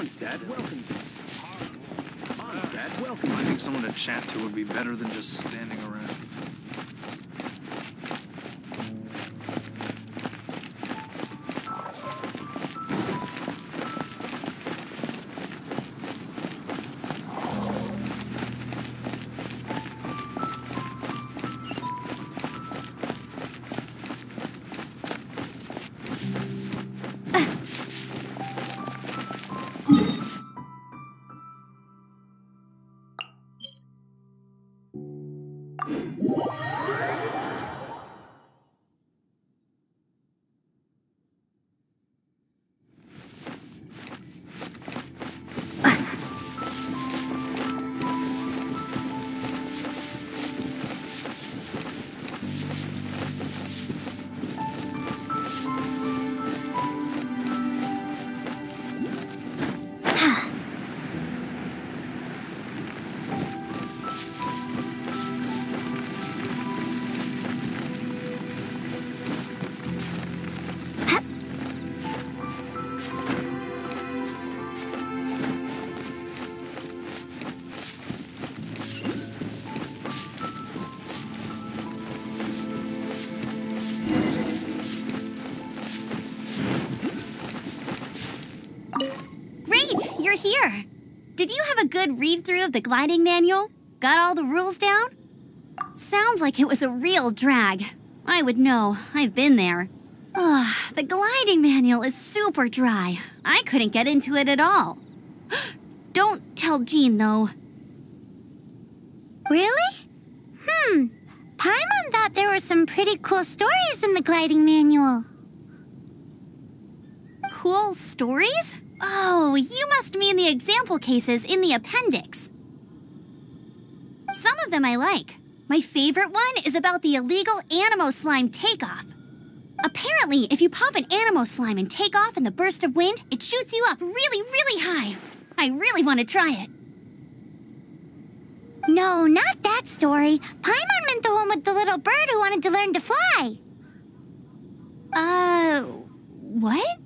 Mondstadt, welcome. Mondstadt, welcome. Finding someone to chat to would be better than just standing around. You're here. Did you have a good read-through of the gliding manual? Got all the rules down? Sounds like it was a real drag. I would know. I've been there. Ugh, the gliding manual is super dry. I couldn't get into it at all. Don't tell Jean, though. Really? Paimon thought there were some pretty cool stories in the gliding manual. Cool stories? Oh, you must mean the example cases in the appendix. Some of them I like. My favorite one is about the illegal Animo slime takeoff. Apparently, if you pop an Animo slime and take off in the burst of wind, it shoots you up really, really high. I really want to try it. No, not that story. Paimon meant the one with the little bird who wanted to learn to fly. What?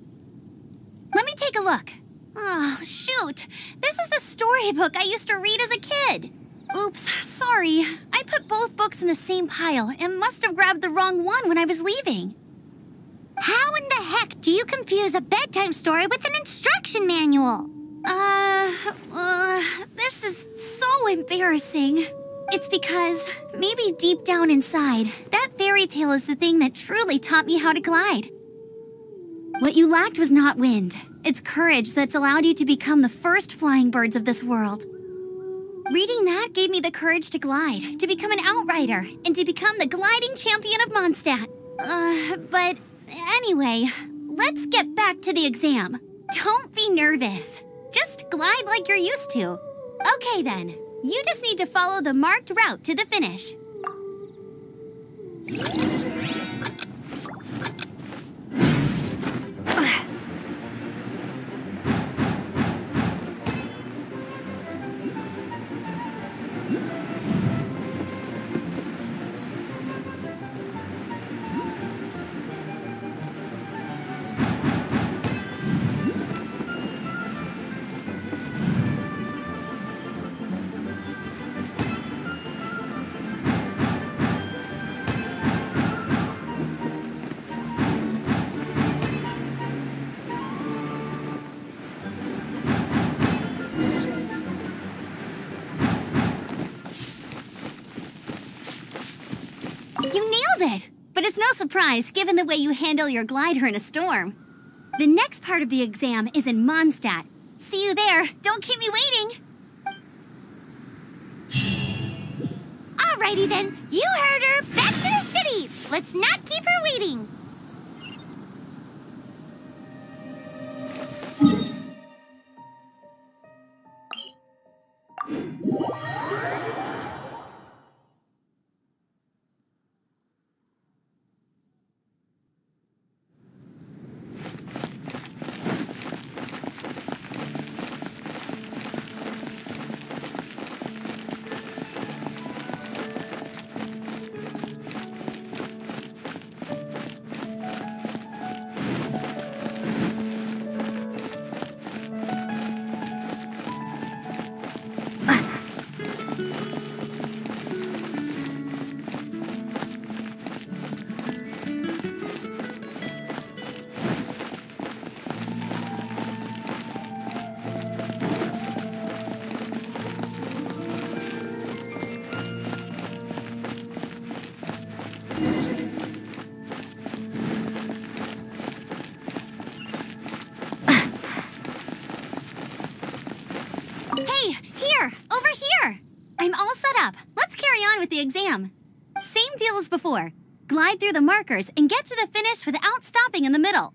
Let me take a look. Oh, shoot. This is the storybook I used to read as a kid. Oops, sorry. I put both books in the same pile and must have grabbed the wrong one when I was leaving. How in the heck do you confuse a bedtime story with an instruction manual? This is so embarrassing. It's because, maybe deep down inside, that fairy tale is the thing that truly taught me how to glide. What you lacked was not wind. It's courage that's allowed you to become the first flying birds of this world. Reading that gave me the courage to glide, to become an outrider, and to become the gliding champion of Mondstadt. But anyway, let's get back to the exam. Don't be nervous. Just glide like you're used to. Okay then, you just need to follow the marked route to the finish. You nailed it! But it's no surprise, given the way you handle your glider in a storm. The next part of the exam is in Mondstadt. See you there. Don't keep me waiting. Alrighty then, you heard her. Back to the city. Let's not keep her waiting. Hey, here! Over here! I'm all set up. Let's carry on with the exam. Same deal as before. Glide through the markers and get to the finish without stopping in the middle.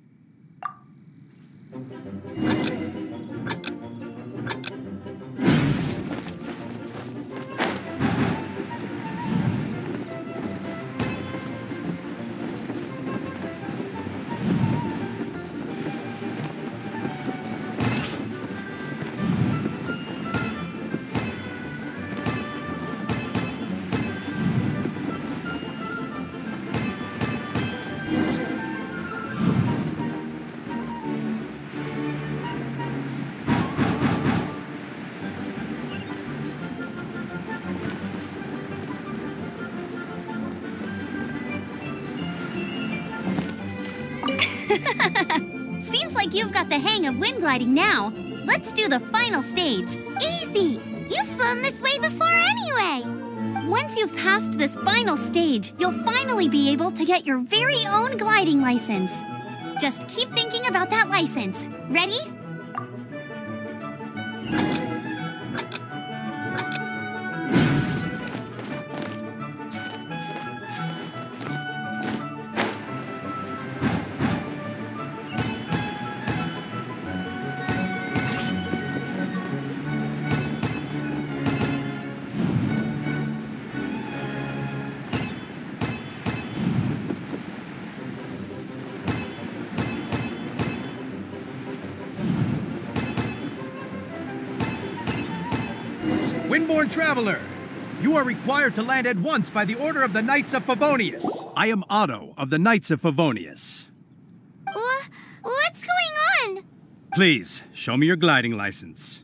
Seems like you've got the hang of wind gliding now. Let's do the final stage. Easy! You've flown this way before anyway! Once you've passed this final stage, you'll finally be able to get your very own gliding license. Just keep thinking about that license. Ready? Windborne traveler, you are required to land at once by the order of the Knights of Favonius. I am Otto of the Knights of Favonius. What's going on? Please, show me your gliding license.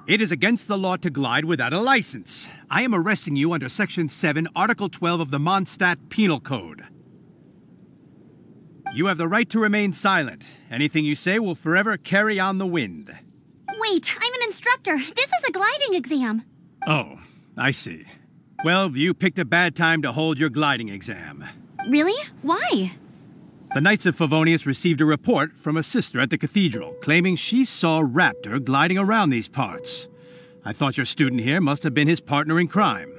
It is against the law to glide without a license. I am arresting you under Section 7, Article 12 of the Mondstadt Penal Code. You have the right to remain silent. Anything you say will forever carry on the wind. Wait, I'm an instructor. This is a gliding exam. Oh, I see. Well, you picked a bad time to hold your gliding exam. Really? Why? The Knights of Favonius received a report from a sister at the cathedral claiming she saw Raptor gliding around these parts. I thought your student here must have been his partner in crime.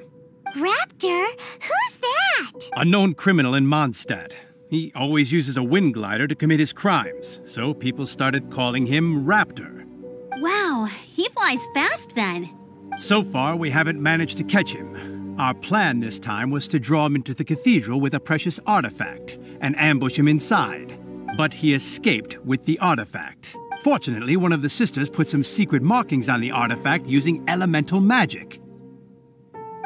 Raptor? Who's that? A known criminal in Mondstadt. He always uses a wind glider to commit his crimes, so people started calling him Raptor. Wow, he flies fast then. So far, we haven't managed to catch him. Our plan this time was to draw him into the cathedral with a precious artifact and ambush him inside. But he escaped with the artifact. Fortunately, one of the sisters put some secret markings on the artifact using elemental magic.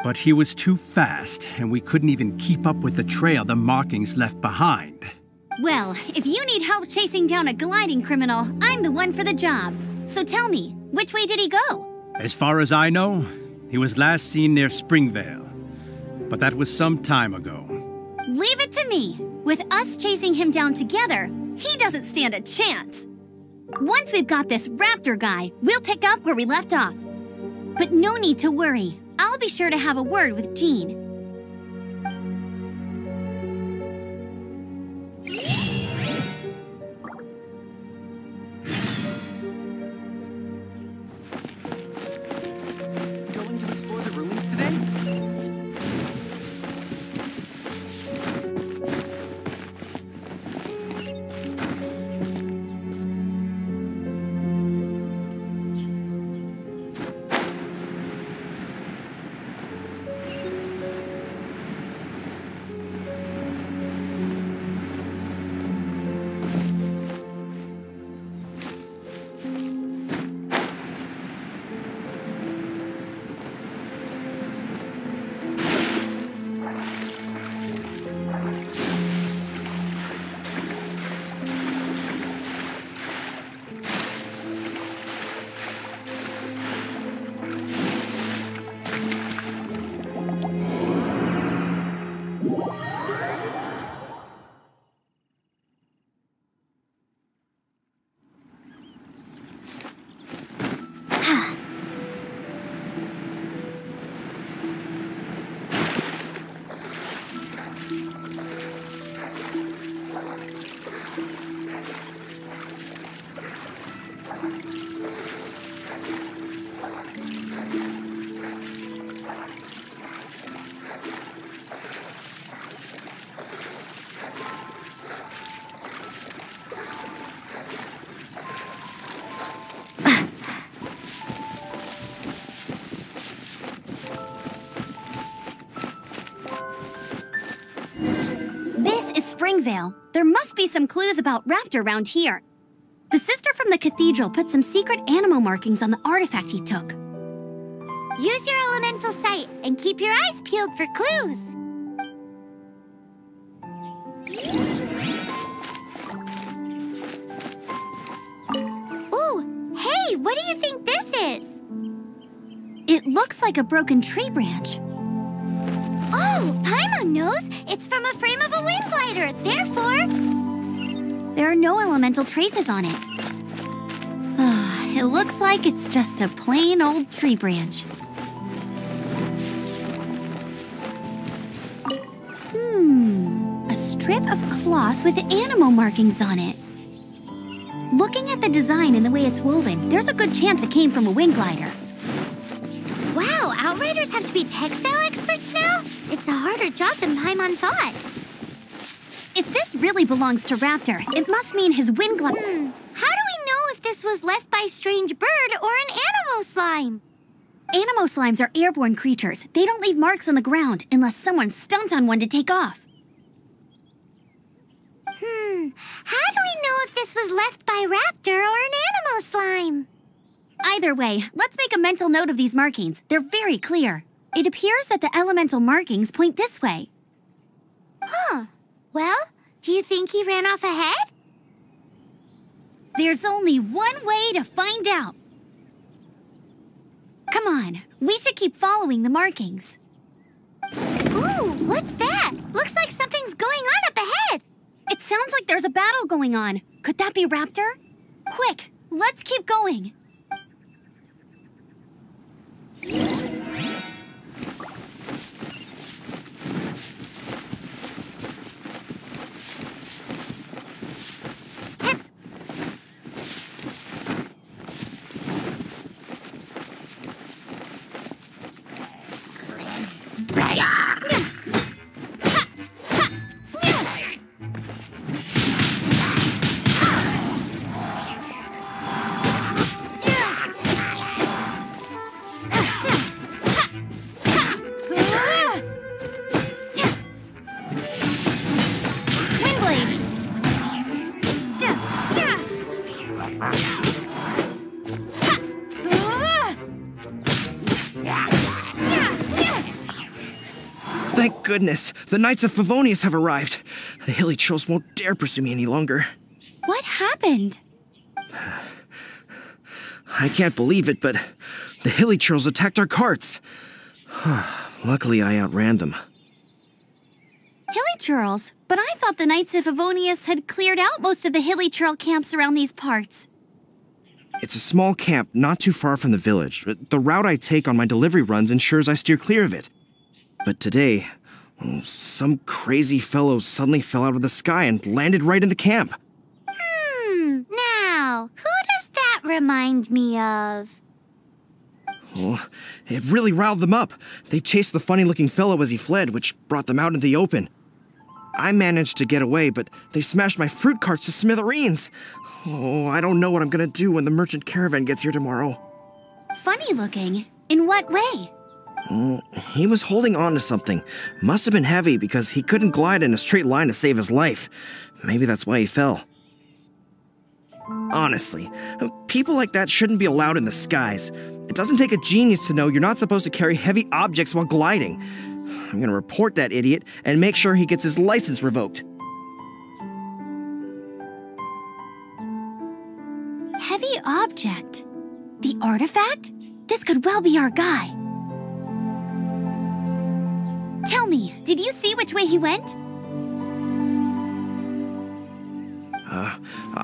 But he was too fast, and we couldn't even keep up with the trail the markings left behind. Well, if you need help chasing down a gliding criminal, I'm the one for the job. So tell me, which way did he go? As far as I know, he was last seen near Springvale. But that was some time ago. Leave it to me. With us chasing him down together, he doesn't stand a chance. Once we've got this Raptor guy, we'll pick up where we left off. But no need to worry. I'll be sure to have a word with Jean. Going to explore the ruins today? Vale. There must be some clues about Raptor around here. The sister from the cathedral put some secret animal markings on the artifact he took. Use your elemental sight and keep your eyes peeled for clues. Ooh, hey, what do you think this is? It looks like a broken tree branch. Oh, Paimon knows. It's from a frame of a wind glider. Therefore, there are no elemental traces on it. It looks like it's just a plain old tree branch. A strip of cloth with animal markings on it. Looking at the design and the way it's woven, there's a good chance it came from a wind glider. wow, Outriders have to be textile experts now? It's a harder job than Paimon thought. If this really belongs to Raptor, it must mean his wind glider. How do we know if this was left by a strange bird or an animal slime? Animo slimes are airborne creatures. They don't leave marks on the ground unless someone stomped on one to take off. How do we know if this was left by Raptor or an animal slime? Either way, let's make a mental note of these markings. They're very clear. It appears that the elemental markings point this way. Well, do you think he ran off ahead? There's only one way to find out. Come on, we should keep following the markings. Ooh, what's that? Looks like something's going on up ahead. It sounds like there's a battle going on. Could that be Raptor? Quick, let's keep going. Thank goodness, the Knights of Favonius have arrived. The hilly trolls won't dare pursue me any longer. What happened? I can't believe it, but the hilly trolls attacked our carts. Luckily, I outran them. Hilly churls? But I thought the Knights of Favonius had cleared out most of the hilly churl camps around these parts. It's a small camp not too far from the village. The route I take on my delivery runs ensures I steer clear of it. But today, some crazy fellow suddenly fell out of the sky and landed right in the camp. Now, who does that remind me of? Oh, it really riled them up. They chased the funny-looking fellow as he fled, which brought them out into the open. I managed to get away, but they smashed my fruit carts to smithereens. Oh, I don't know what I'm gonna do when the merchant caravan gets here tomorrow. Funny looking? In what way? He was holding on to something. Must have been heavy because he couldn't glide in a straight line to save his life. Maybe that's why he fell. Honestly, people like that shouldn't be allowed in the skies. It doesn't take a genius to know you're not supposed to carry heavy objects while gliding. I'm gonna report that idiot and make sure he gets his license revoked. Heavy object? The artifact? This could well be our guy. Tell me, did you see which way he went?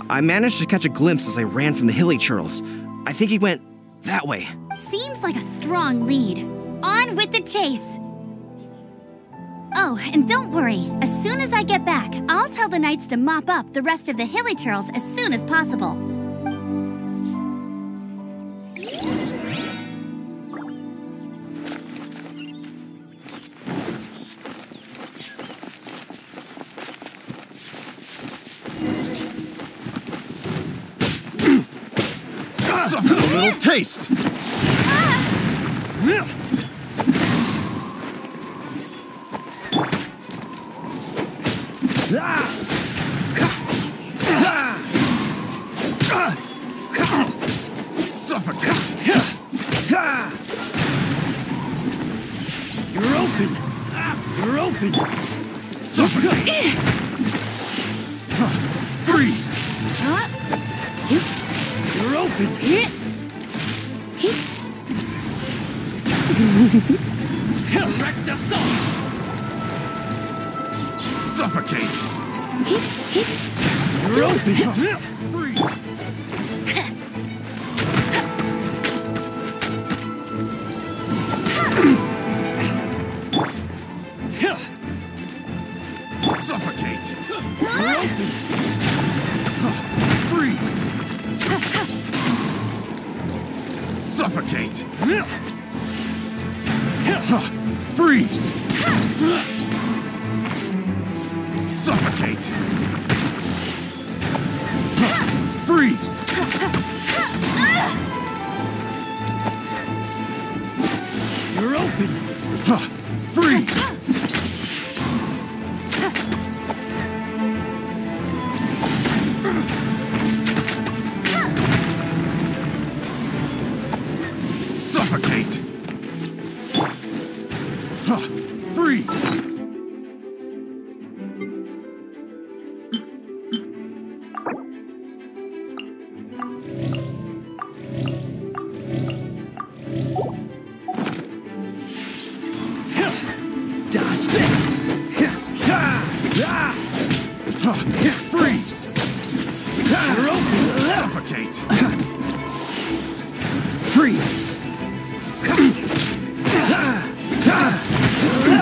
I managed to catch a glimpse as I ran from the hilly churls. I think he went that way. Seems like a strong lead. On with the chase. Oh, and don't worry. As soon as I get back, I'll tell the knights to mop up the rest of the hilly churls as soon as possible. A little taste. Suffocate! You're open! You're open! Suffocate! Freeze! You're open! Direct assault! Suffocate! You're open! Freeze! Suffocate! You're open! Freeze! Suffocate! Freeze! Suffocate! Freeze! You're open! Freeze! Suffocate! Freeze! Dodge this! Freeze! You're open! Suffocate! Freeze!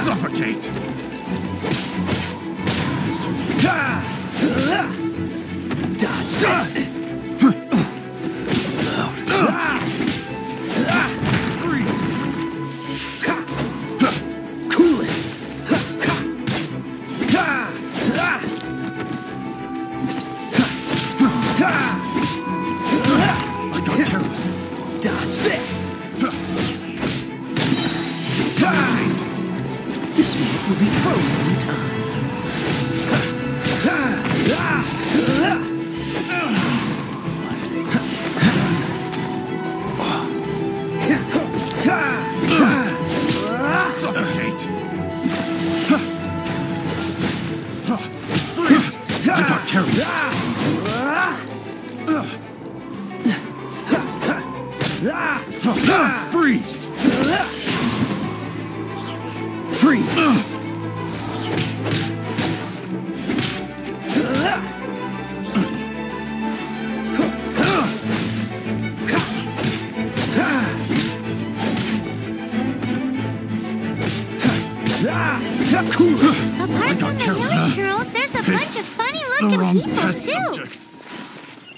Suffocate! Dodge this! Freeze! Cool it! I got careless. Dodge this! Suffocate! This one will be frozen in time. Suffocate! Freeze! I got careless. Freeze! Freeze! Cool it! Apart from the hilly girls, there's a bunch of funny-looking people, too.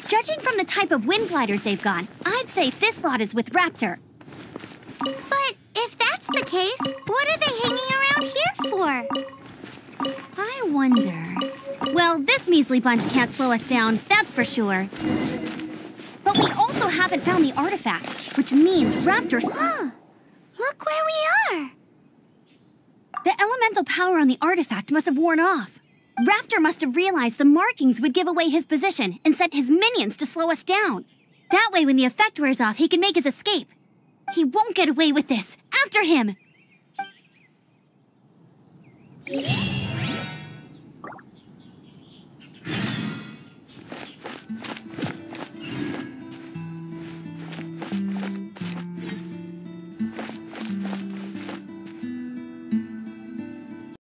Judging from the type of wind gliders they've gone, I'd say this lot is with Raptor. But if that's the case, what are they hanging around here for? I wonder... Well, this measly bunch can't slow us down, that's for sure. But we also haven't found the artifact, which means Raptor's... Look where we are. The elemental power on the artifact must have worn off. Raptor must have realized the markings would give away his position and sent his minions to slow us down. That way, when the effect wears off, he can make his escape. He won't get away with this. After him!